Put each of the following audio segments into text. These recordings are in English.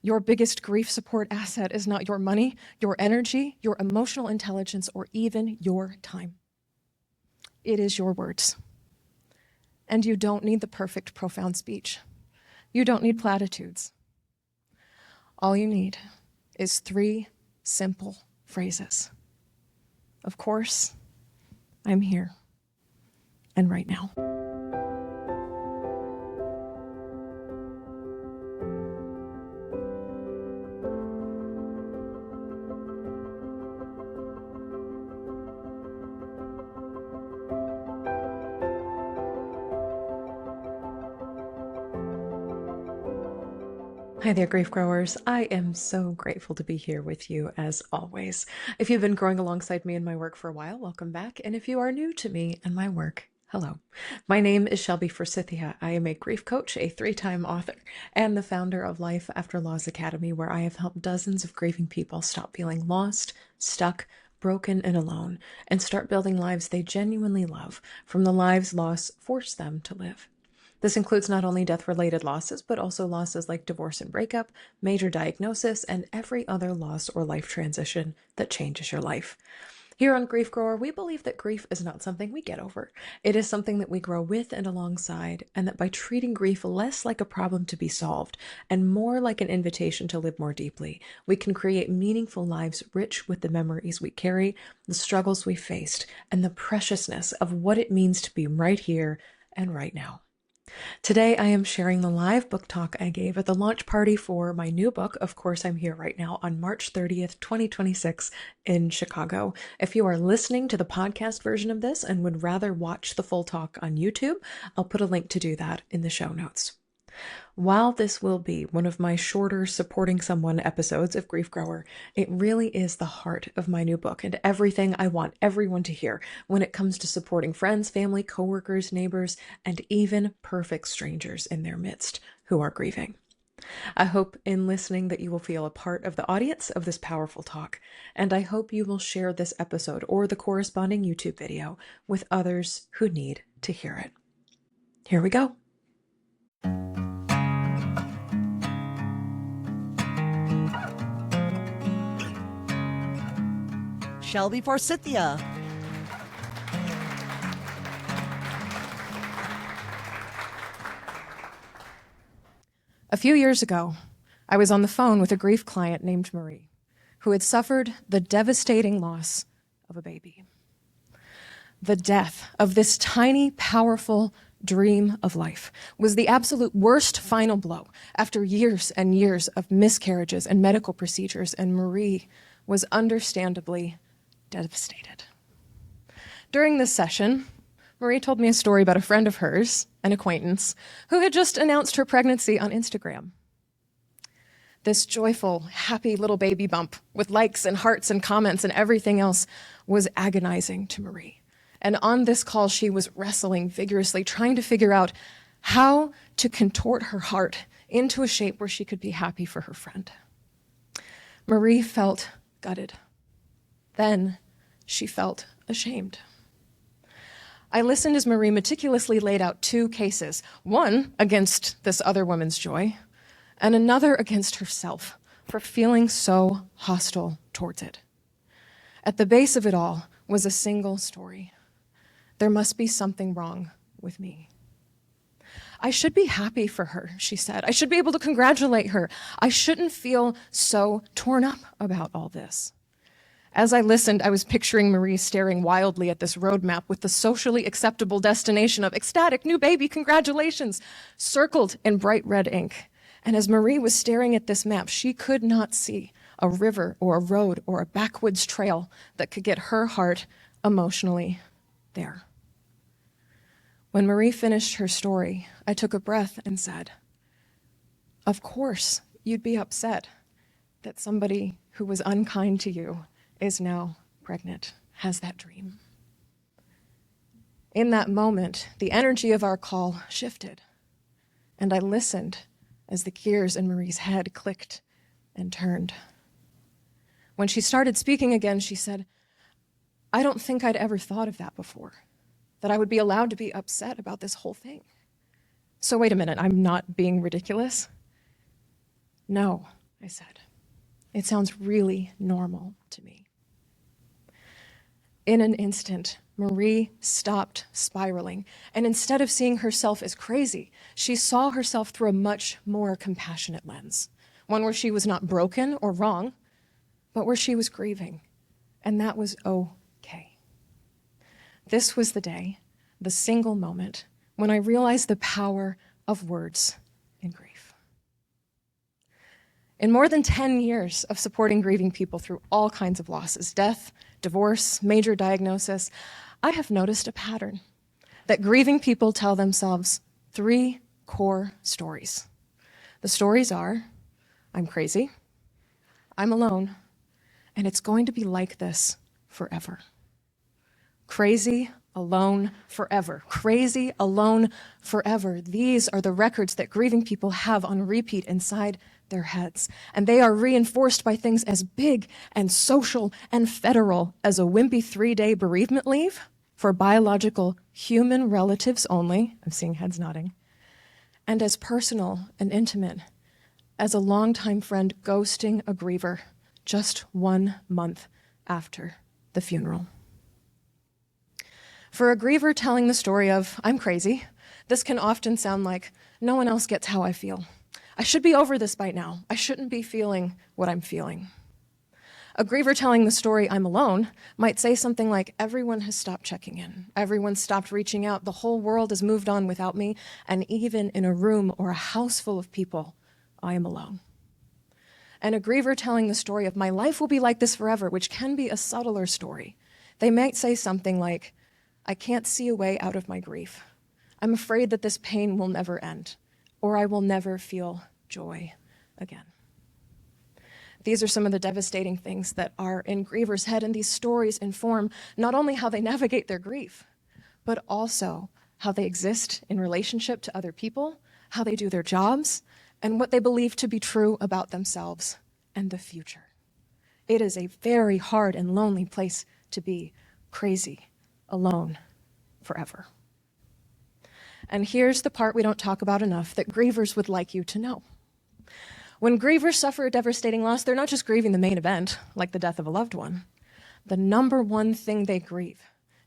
Your biggest grief support asset is not your money, your energy, your emotional intelligence, or even your time. It is your words. And you don't need the perfect, profound speech. You don't need platitudes. All you need is 3 simple phrases. Of course, I'm here and right now. Hi there, grief growers. I am so grateful to be here with you as always. If you've been growing alongside me in my work for a while, welcome back. And if you are new to me and my work, hello. My name is Shelby Forsythia. I am a grief coach, a 3-time author, and the founder of Life After Loss Academy, where I have helped dozens of grieving people stop feeling lost, stuck, broken, and alone, and start building lives they genuinely love from the lives loss forced them to live. This includes not only death-related losses, but also losses like divorce and breakup, major diagnosis, and every other loss or life transition that changes your life. Here on Grief Grower, we believe that grief is not something we get over. It is something that we grow with and alongside, and that by treating grief less like a problem to be solved and more like an invitation to live more deeply, we can create meaningful lives rich with the memories we carry, the struggles we faced, and the preciousness of what it means to be right here and right now. Today, I am sharing the live book talk I gave at the launch party for my new book, Of Course I'm Here Right Now, on March 30th, 2026 in Chicago. If you are listening to the podcast version of this and would rather watch the full talk on YouTube, I'll put a link to do that in the show notes. While this will be one of my shorter supporting someone episodes of Grief Grower, it really is the heart of my new book and everything I want everyone to hear when it comes to supporting friends, family, coworkers, neighbors, and even perfect strangers in their midst who are grieving. I hope in listening that you will feel a part of the audience of this powerful talk, and I hope you will share this episode or the corresponding YouTube video with others who need to hear it. Here we go. Shelby Forsythia. A few years ago, I was on the phone with a grief client named Marie, who had suffered the devastating loss of a baby. The death of this tiny, powerful dream of life was the absolute worst final blow after years and years of miscarriages and medical procedures, and Marie was understandably devastated. During this session, Marie told me a story about a friend of hers, an acquaintance, who had just announced her pregnancy on Instagram. This joyful, happy little baby bump with likes and hearts and comments and everything else was agonizing to Marie. And on this call, she was wrestling vigorously, trying to figure out how to contort her heart into a shape where she could be happy for her friend. Marie felt gutted. Then she felt ashamed. I listened as Marie meticulously laid out 2 cases, one against this other woman's joy, and another against herself for feeling so hostile towards it. At the base of it all was a single story. There must be something wrong with me. I should be happy for her, she said. I should be able to congratulate her. I shouldn't feel so torn up about all this. As I listened, I was picturing Marie staring wildly at this roadmap with the socially acceptable destination of ecstatic new baby congratulations circled in bright red ink. And as Marie was staring at this map, she could not see a river or a road or a backwoods trail that could get her heart emotionally there. When Marie finished her story, I took a breath and said, "Of course, you'd be upset that somebody who was unkind to you is now pregnant, has that dream." In that moment, the energy of our call shifted, and I listened as the gears in Marie's head clicked and turned. When she started speaking again, she said, "I don't think I'd ever thought of that before, that I would be allowed to be upset about this whole thing. So wait a minute, I'm not being ridiculous?" "No, I said. It sounds really normal to me. In an instant, Marie stopped spiraling, and instead of seeing herself as crazy, she saw herself through a much more compassionate lens, one where she was not broken or wrong, but where she was grieving, and that was okay. This was the day, the single moment, when I realized the power of words in grief. In more than 10 years of supporting grieving people through all kinds of losses, death, divorce, major diagnosis, I have noticed a pattern that grieving people tell themselves 3 core stories. The stories are, I'm crazy, I'm alone, and it's going to be like this forever. Crazy, alone, forever. Crazy, alone, forever. These are the records that grieving people have on repeat inside their heads. And they are reinforced by things as big and social and federal as a wimpy 3-day bereavement leave for biological human relatives only. I'm seeing heads nodding. And as personal and intimate as a longtime friend ghosting a griever just 1 month after the funeral. For a griever telling the story of, I'm crazy, this can often sound like, no one else gets how I feel. I should be over this by now. I shouldn't be feeling what I'm feeling. A griever telling the story, I'm alone, might say something like, everyone has stopped checking in. Everyone stopped reaching out. The whole world has moved on without me. And even in a room or a house full of people, I am alone. And a griever telling the story of, my life will be like this forever, which can be a subtler story. They might say something like, I can't see a way out of my grief. I'm afraid that this pain will never end, or I will never feel joy again. These are some of the devastating things that are in grievers' head, and these stories inform not only how they navigate their grief, but also how they exist in relationship to other people, how they do their jobs, and what they believe to be true about themselves and the future. It is a very hard and lonely place to be, crazy, alone, forever. And here's the part we don't talk about enough that grievers would like you to know. When grievers suffer a devastating loss, they're not just grieving the main event, like the death of a loved one. The number one thing they grieve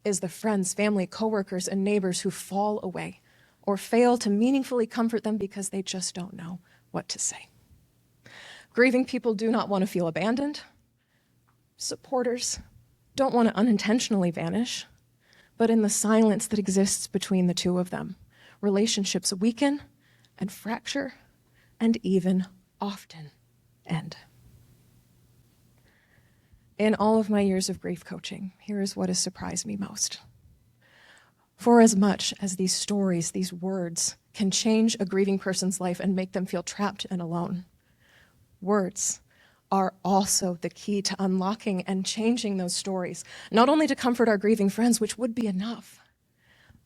is the friends, family, coworkers, and neighbors who fall away or fail to meaningfully comfort them because they just don't know what to say. Grieving people do not want to feel abandoned. Supporters don't want to unintentionally vanish. But in the silence that exists between the two of them, relationships weaken and fracture and even often end. In all of my years of grief coaching, here is what has surprised me most. For as much as these stories, these words, can change a grieving person's life and make them feel trapped and alone, words are also the key to unlocking and changing those stories, not only to comfort our grieving friends, which would be enough,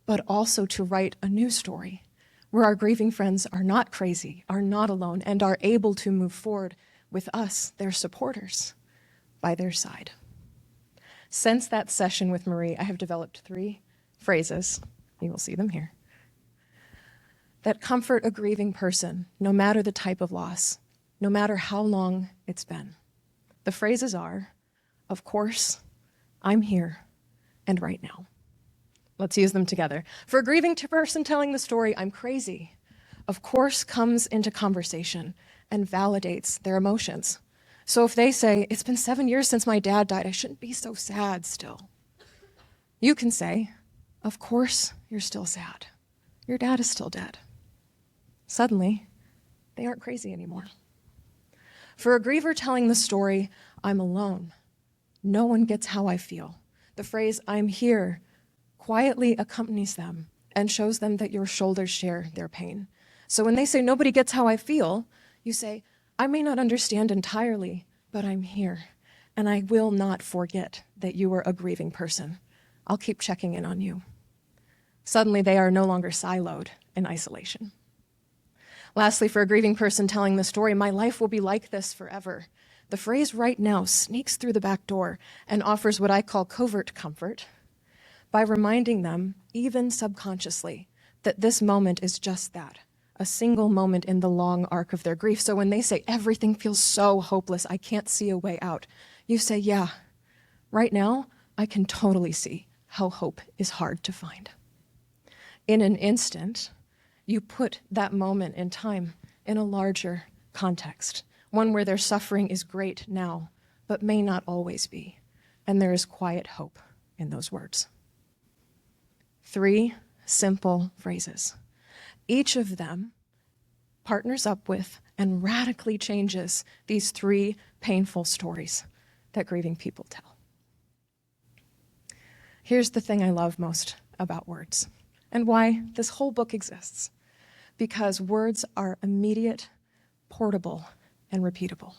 but also to write a new story where our grieving friends are not crazy, are not alone, and are able to move forward with us, their supporters, by their side. Since that session with Marie, I have developed 3 phrases, you will see them here, that comfort a grieving person, no matter the type of loss, no matter how long it's been. The phrases are, of course, I'm here, and right now. Let's use them together. For a grieving person telling the story, I'm crazy, of course comes into conversation and validates their emotions. So if they say, it's been 7 years since my dad died, I shouldn't be so sad still. You can say, of course you're still sad. Your dad is still dead. Suddenly, they aren't crazy anymore. For a griever telling the story, I'm alone, no one gets how I feel. The phrase, I'm here, quietly accompanies them and shows them that your shoulders share their pain. So when they say, nobody gets how I feel, you say, I may not understand entirely, but I'm here, and I will not forget that you are a grieving person. I'll keep checking in on you. Suddenly, they are no longer siloed in isolation. Lastly, for a grieving person telling the story, my life will be like this forever. The phrase right now sneaks through the back door and offers what I call covert comfort by reminding them, even subconsciously, that this moment is just that, a single moment in the long arc of their grief. So when they say, everything feels so hopeless, I can't see a way out, you say, yeah, right now, I can totally see how hope is hard to find. In an instant, you put that moment in time in a larger context, one where their suffering is great now, but may not always be, and there is quiet hope in those words. 3 simple phrases. Each of them partners up with and radically changes these 3 painful stories that grieving people tell. Here's the thing I love most about words, and why this whole book exists. Because words are immediate, portable, and repeatable.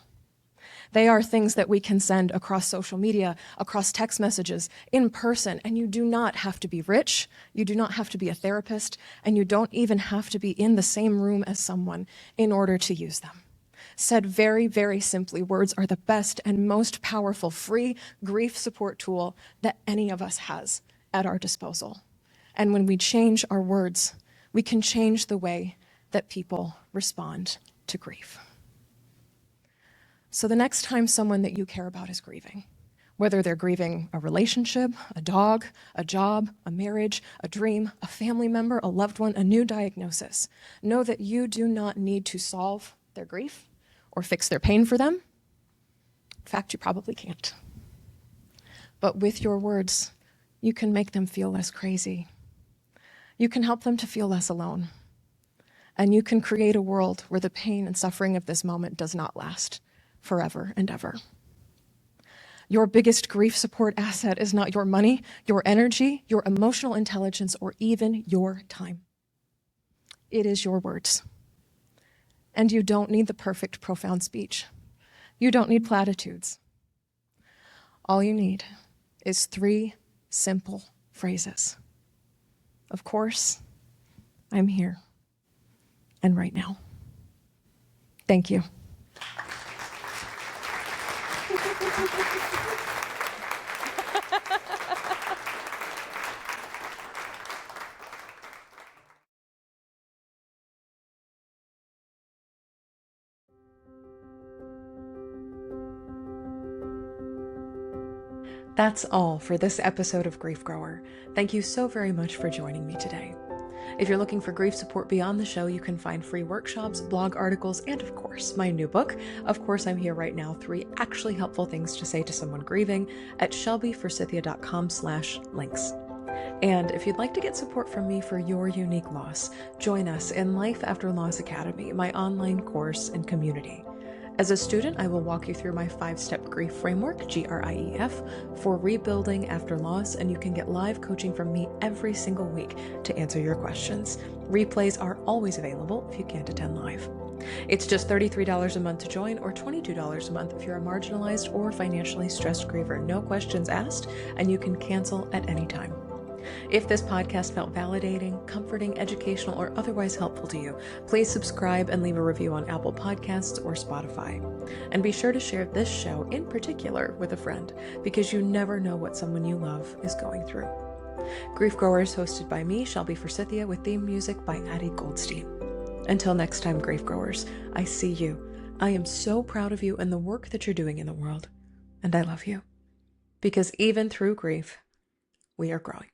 They are things that we can send across social media, across text messages, in person, and you do not have to be rich, you do not have to be a therapist, and you don't even have to be in the same room as someone in order to use them. Said very, very simply, words are the best and most powerful free grief support tool that any of us has at our disposal. And when we change our words, we can change the way that people respond to grief. So the next time someone that you care about is grieving, whether they're grieving a relationship, a dog, a job, a marriage, a dream, a family member, a loved one, a new diagnosis, know that you do not need to solve their grief or fix their pain for them. In fact, you probably can't. But with your words, you can make them feel less crazy. You can help them to feel less alone. And you can create a world where the pain and suffering of this moment does not last forever and ever. Your biggest grief support asset is not your money, your energy, your emotional intelligence, or even your time. It is your words. And you don't need the perfect, profound speech. You don't need platitudes. All you need is 3 simple phrases. Of course, I'm here and right now. Thank you. That's all for this episode of Grief Grower. Thank you so very much for joining me today. If you're looking for grief support beyond the show, you can find free workshops, blog articles, and of course, my new book, Of Course I'm Here Right Now, 3 actually helpful things to say to someone grieving, at shelbyforsythia.com/links. And if you'd like to get support from me for your unique loss, join us in Life After Loss Academy, my online course and community. As a student, I will walk you through my 5-step grief framework, GRIEF, for rebuilding after loss, and you can get live coaching from me every single week to answer your questions. Replays are always available if you can't attend live. It's just $33 a month to join, or $22 a month if you're a marginalized or financially stressed griever. No questions asked, and you can cancel at any time. If this podcast felt validating, comforting, educational, or otherwise helpful to you, please subscribe and leave a review on Apple Podcasts or Spotify. And be sure to share this show in particular with a friend, because you never know what someone you love is going through. Grief Growers, hosted by me, Shelby Forsythia, with theme music by Addie Goldstein. Until next time, Grief Growers, I see you. I am so proud of you and the work that you're doing in the world. And I love you. Because even through grief, we are growing.